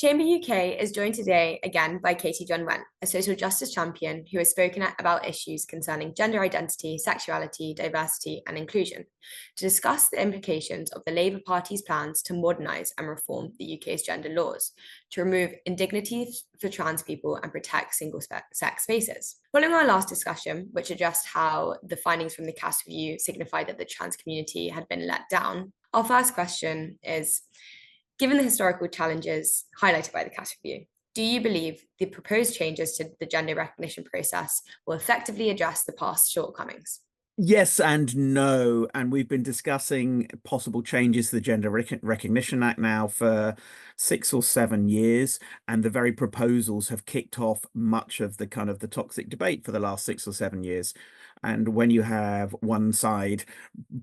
Chamber UK is joined today again by Katy Jon Went, a social justice champion who has spoken about issues concerning gender identity, sexuality, diversity, and inclusion, to discuss the implications of the Labour Party's plans to modernise and reform the UK's gender laws, to remove indignities for trans people and protect single-sex spaces. Following our last discussion, which addressed how the findings from the CAS review signified that the trans community had been let down, our first question is, given the historical challenges highlighted by the CAS review, do you believe the proposed changes to the gender recognition process will effectively address the past shortcomings? Yes and no. And we've been discussing possible changes to the Gender Recognition Act now for 6 or 7 years. And the very proposals have kicked off much of the kind of the toxic debate for the last 6 or 7 years. And when you have one side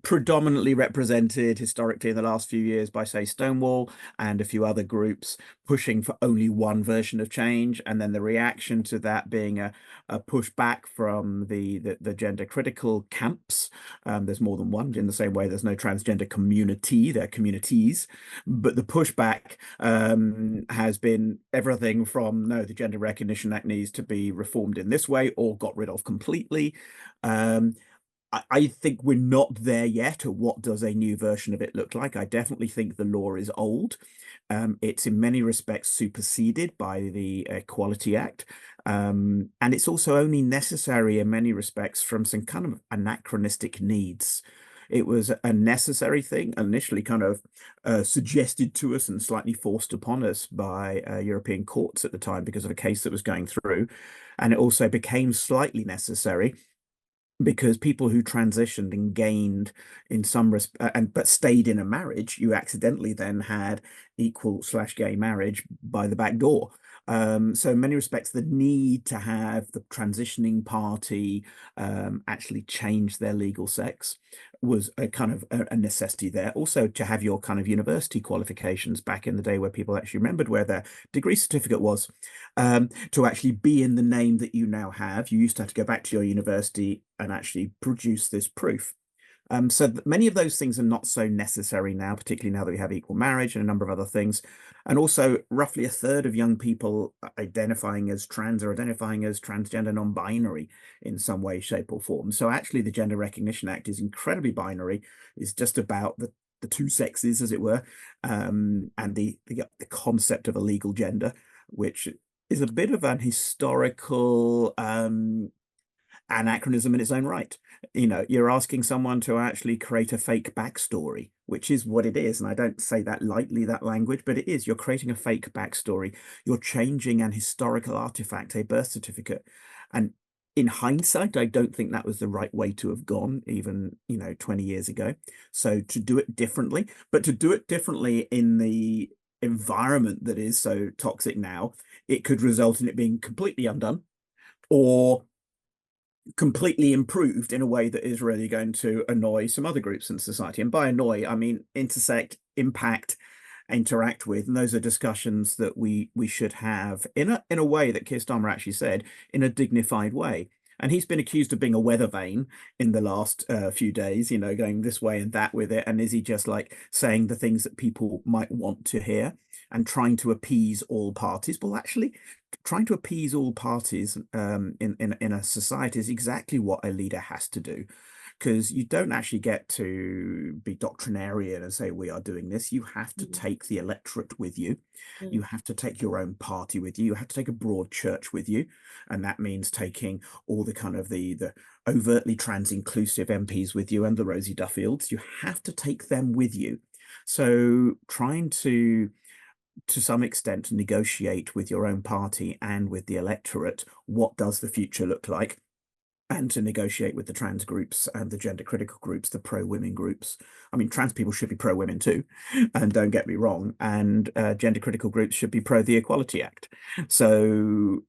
predominantly represented historically in the last few years by, say, Stonewall and a few other groups pushing for only one version of change, and then the reaction to that being a pushback from the gender critical camps. There's more than one, in the same way there's no transgender community, they're communities. But the pushback has been everything from, no, the Gender Recognition Act needs to be reformed in this way or got rid of completely. I think we're not there yet. What does a new version of it look like? I definitely think the law is old. It's in many respects superseded by the Equality Act. And it's also only necessary in many respects from some kind of anachronistic needs. It was a necessary thing, initially kind of suggested to us and slightly forced upon us by European courts at the time because of a case that was going through. And it also became slightly necessary because people who transitioned and gained in some respect, but stayed in a marriage, you accidentally then had equal/gay marriage by the back door. So in many respects, the need to have the transitioning party actually change their legal sex was a kind of a necessity there. Also, to have your kind of university qualifications back in the day where people actually remembered where their degree certificate was, to actually be in the name that you now have. You used to have to go back to your university and actually produce this proof. So many of those things are not so necessary now, particularly now that we have equal marriage and a number of other things. And also, roughly a third of young people identifying as trans or identifying as transgender non-binary in some way, shape, or form. So actually, the Gender Recognition Act is incredibly binary. It's just about the two sexes, as it were, and the concept of a legal gender, which is a bit of an historical anachronism in its own right. You know, you're asking someone to actually create a fake backstory, which is what it is. And I don't say that lightly, that language, but it is. You're creating a fake backstory. You're changing an historical artifact, a birth certificate. And in hindsight, I don't think that was the right way to have gone, even, 20 years ago. So to do it differently, but to do it differently in the environment that is so toxic now, it could result in it being completely undone or completely improved in a way that is really going to annoy some other groups in society. And by annoy, I mean intersect, impact, interact with. And those are discussions that we should have in a way that Keir Starmer actually said, in a dignified way. And he's been accused of being a weather vane in the last few days, going this way and that with it. And is he just like saying the things that people might want to hear and trying to appease all parties? Well, actually, trying to appease all parties in a society is exactly what a leader has to do. Because you don't actually get to be doctrinarian and say, we are doing this. You have to take the electorate with you. You have to take your own party with you. You have to take a broad church with you. And that means taking all the kind of the overtly trans inclusive MPs with you and the Rosie Duffields. You have to take them with you. So trying to some extent, negotiate with your own party and with the electorate, what does the future look like? And to negotiate with the trans groups and the gender critical groups, the pro-women groups. I mean, trans people should be pro-women too, and don't get me wrong. And gender critical groups should be pro the Equality Act. So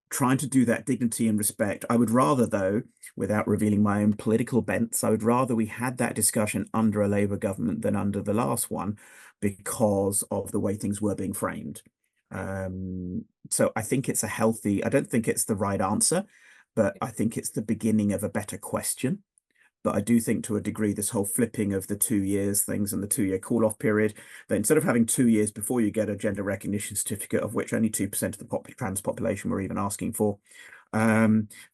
trying to do that dignity and respect. I would rather, though, without revealing my own political bents, I would rather we had that discussion under a Labour government than under the last one because of the way things were being framed. So I think it's I don't think it's the right answer, but I think it's the beginning of a better question. But I do think to a degree, this whole flipping of the 2 years things and the 2 year call-off period, that instead of having 2 years before you get a gender recognition certificate, of which only 2% of the trans population were even asking for,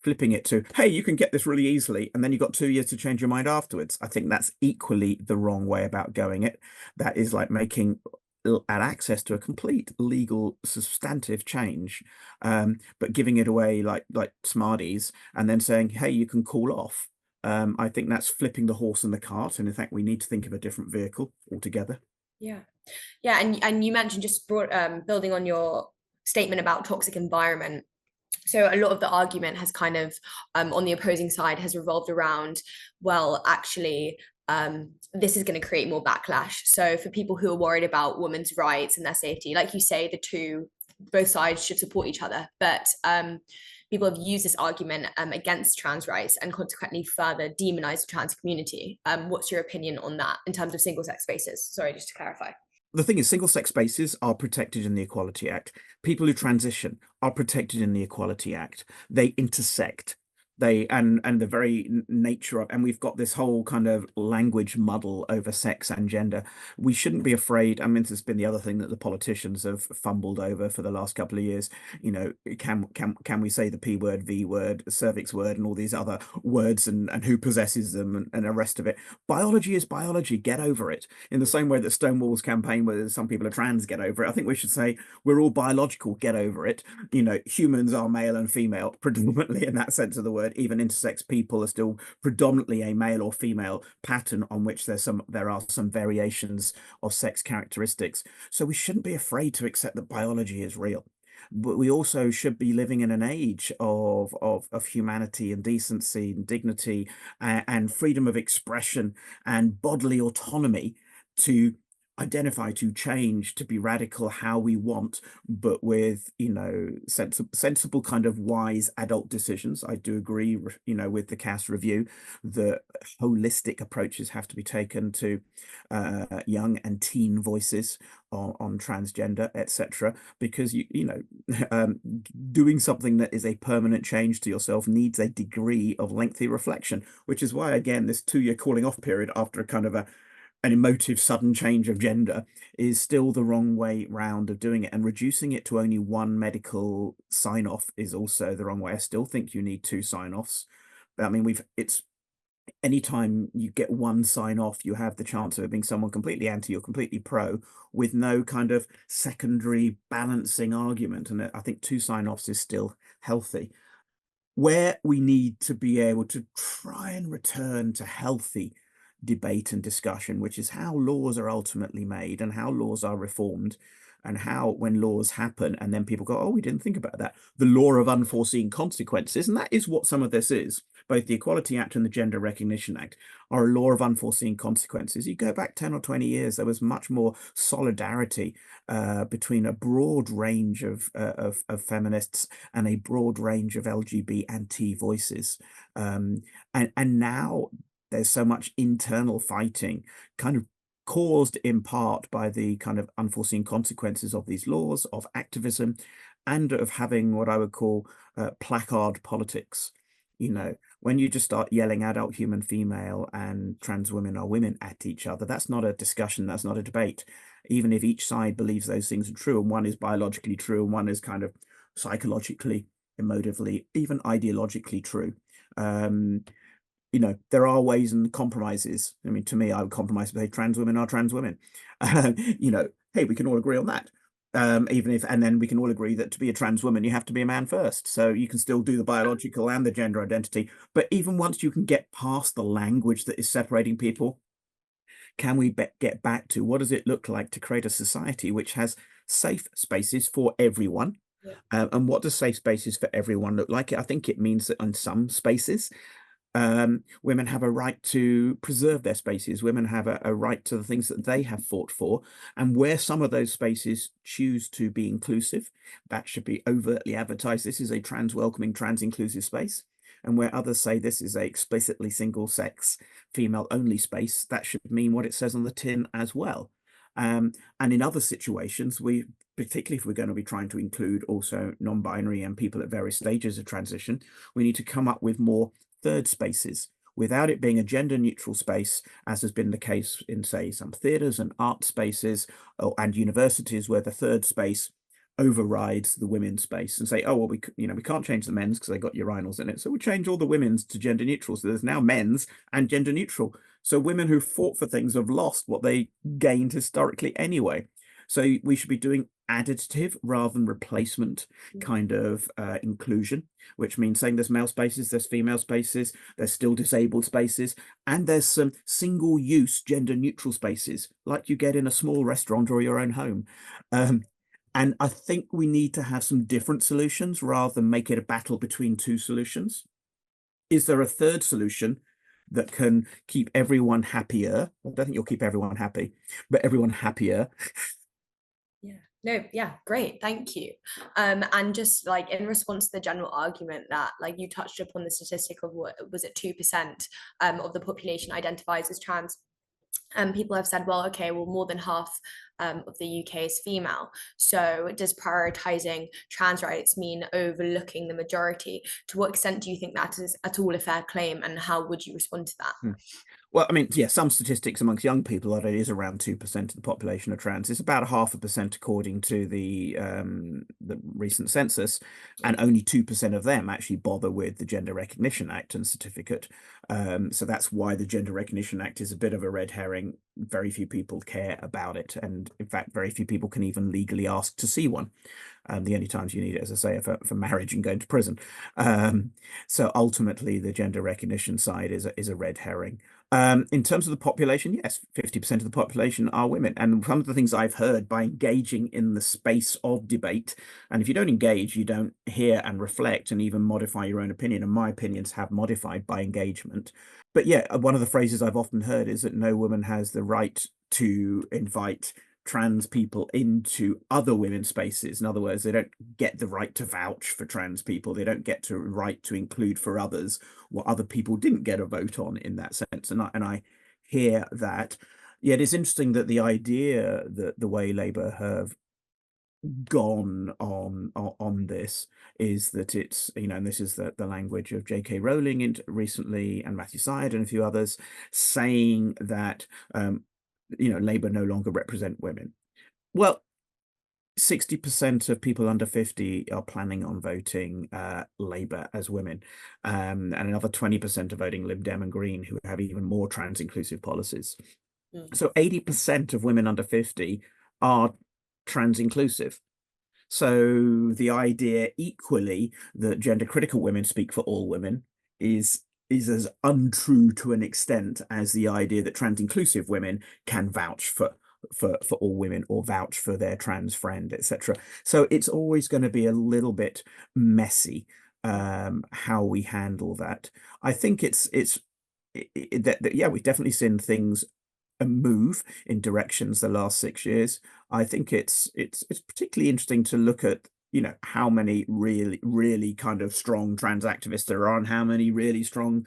flipping it to, hey, you can get this really easily, and then you've got 2 years to change your mind afterwards. I think that's equally the wrong way about going it. That is like making access to a complete legal substantive change, but giving it away like Smarties and then saying, hey, you can call off. I think that's flipping the horse and the cart, and in fact we need to think of a different vehicle altogether. Yeah. Yeah, and you mentioned, just building on your statement about toxic environment. So a lot of the argument has kind of, on the opposing side, has revolved around, well, actually, this is going to create more backlash. So for people who are worried about women's rights and their safety, like you say, both sides should support each other. But people have used this argument against trans rights and consequently further demonized the trans community. What's your opinion on that in terms of single sex spaces? Sorry, just to clarify. The thing is, single-sex spaces are protected in the Equality Act. People who transition are protected in the Equality Act. They intersect. And the very nature of, and we've got this whole kind of language muddle over sex and gender. We shouldn't be afraid. I mean, this has been the other thing that the politicians have fumbled over for the last couple of years. You know, can we say the P word, V word, cervix word, and all these other words, and who possesses them, and the rest of it? Biology is biology. Get over it. In the same way that Stonewall's campaign, where some people are trans, get over it. I think we should say we're all biological. Get over it. You know, humans are male and female predominantly in that sense of the word. Even intersex people are still predominantly a male or female pattern on which there are some variations of sex characteristics. So we shouldn't be afraid to accept that biology is real. But we also should be living in an age of humanity and decency and dignity, and freedom of expression and bodily autonomy to identify, to change, to be radical how we want, but with, you know, sensible kind of wise adult decisions. I do agree, you know, with the CAS review that holistic approaches have to be taken to young and teen voices on transgender, etc. Because you know, doing something that is a permanent change to yourself needs a degree of lengthy reflection, which is why, again, this 2 year calling off period after a kind of an emotive sudden change of gender is still the wrong way round of doing it, and reducing it to only one medical sign off is also the wrong way. I still think you need two sign offs. I mean, it's anytime you get one sign off, you have the chance of it being someone completely anti or completely pro with no kind of secondary balancing argument. And I think two sign offs is still healthy. Where we need to be able to try and return to healthy debate and discussion, which is how laws are ultimately made and how laws are reformed, and how, when laws happen and then people go, oh, we didn't think about that, the law of unforeseen consequences. And that is what some of this is. Both the Equality Act and the Gender Recognition Act are a law of unforeseen consequences. You go back 10 or 20 years, there was much more solidarity between a broad range of feminists and a broad range of LGBT anti voices. And now there's so much internal fighting, kind of caused in part by the kind of unforeseen consequences of these laws, of activism, and of having what I would call placard politics. You know, when you just start yelling adult human female and trans women are women at each other, that's not a discussion, that's not a debate. Even if each side believes those things are true, and one is biologically true and one is kind of psychologically, emotively, even ideologically true. You know, there are ways and compromises. I mean, to me, I would compromise with, hey, trans women are trans women. You know, hey, we can all agree on that. Even if, and then we can all agree that to be a trans woman, you have to be a man first. So you can still do the biological and the gender identity. But even once you can get past the language that is separating people, can we get back to what does it look like to create a society which has safe spaces for everyone? Yeah. And what does safe spaces for everyone look like? I think it means that in some spaces, women have a right to preserve their spaces. Women have a right to the things that they have fought for. And where some of those spaces choose to be inclusive, that should be overtly advertised. This is a trans welcoming, trans inclusive space. And where others say this is a explicitly single sex, female only space, that should mean what it says on the tin as well. And in other situations, particularly if we're going to be trying to include also non-binary and people at various stages of transition, we need to come up with more third spaces without it being a gender neutral space, as has been the case in, say, some theatres and art spaces and universities, where the third space overrides the women's space and say, oh, well, we can't change the men's because they got urinals in it, so we'll change all the women's to gender neutral. So there's now men's and gender neutral. So women who fought for things have lost what they gained historically anyway. So we should be doing additive rather than replacement kind of inclusion, which means saying there's male spaces, there's female spaces, there's still disabled spaces, and there's some single use gender neutral spaces like you get in a small restaurant or your own home. And I think we need to have some different solutions rather than make it a battle between two solutions. Is there a third solution that can keep everyone happier? I don't think you'll keep everyone happy, but everyone happier. Yeah. No, yeah, great, thank you. And just like in response to the general argument that like you touched upon the statistic of what was it 2% of the population identifies as trans, and people have said, well, okay, well, more than half of the UK is female. So does prioritizing trans rights mean overlooking the majority? To what extent do you think that is at all a fair claim, and how would you respond to that? Well, I mean, yeah, some statistics amongst young people are that it is around 2% of the population are trans. It's about 0.5% according to the recent census, and only 2% of them actually bother with the Gender Recognition Act and certificate. So that's why the Gender Recognition Act is a bit of a red herring. Very few people care about it, and in fact, very few people can even legally ask to see one. The only times you need it, as I say, are for marriage and going to prison. So ultimately, the gender recognition side is a red herring. In terms of the population, yes, 50% of the population are women. And some of the things I've heard by engaging in the space of debate, and if you don't engage, you don't hear and reflect and even modify your own opinion. And my opinions have modified by engagement. But yeah, one of the phrases I've often heard is that no woman has the right to invite trans people into other women's spaces. In other words, they don't get the right to vouch for trans people. They don't get the right to include for others what other people didn't get a vote on in that sense. And I hear that. Yet it's interesting that the idea that the way Labour have gone on this is that it's, and this is the language of J.K. Rowling recently, and Matthew Syed and a few others, saying that Labour no longer represent women. Well, 60% of people under 50 are planning on voting Labour as women, and another 20% are voting Lib Dem and Green, who have even more trans inclusive policies. So 80% of women under 50 are trans inclusive. So the idea equally that gender critical women speak for all women is as untrue to an extent as the idea that trans inclusive women can vouch for all women or vouch for their trans friend, etc. So it's always going to be a little bit messy how we handle that. I think yeah, we've definitely seen things move in directions the last 6 years. I think it's particularly interesting to look at how many really kind of strong trans activists there are and how many really strong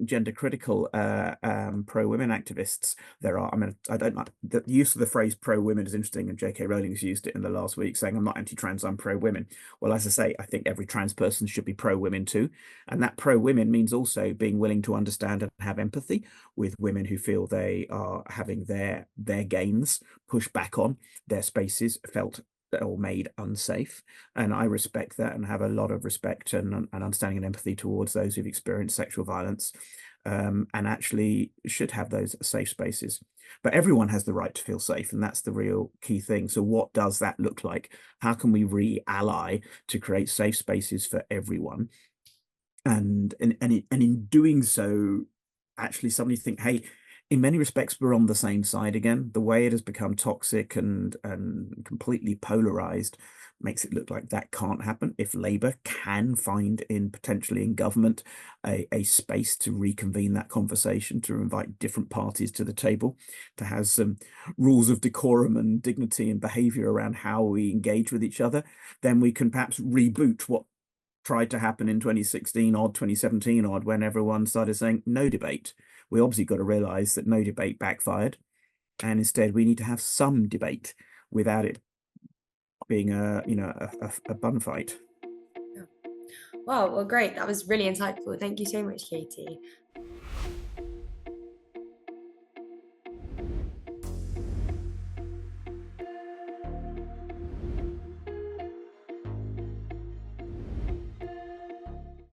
gender critical pro-women activists there are. I mean, I don't like the use of the phrase pro-women is interesting, and J.K. Rowling's used it in the last week saying I'm not anti-trans, I'm pro-women. Well, as I say, I think every trans person should be pro-women too, and that pro-women means also being willing to understand and have empathy with women who feel they are having their gains pushed back on, their spaces felt or made unsafe. And I respect that and have a lot of respect and understanding and empathy towards those who've experienced sexual violence, and actually should have those safe spaces. But everyone has the right to feel safe, and that's the real key thing. So what does that look like? How can we re-ally to create safe spaces for everyone? And in doing so, actually suddenly think, hey, in many respects, we're on the same side again. The way it has become toxic and completely polarized makes it look like that can't happen. If Labour can find potentially in government a space to reconvene that conversation, to invite different parties to the table, to have some rules of decorum and dignity and behaviour around how we engage with each other, then we can perhaps reboot what tried to happen in 2016 odd, 2017 odd, when everyone started saying no debate. We obviously got to realize that no debate backfired, and instead we need to have some debate without it being a bun fight. Wow, well, great. That was really insightful. Thank you so much, Katie.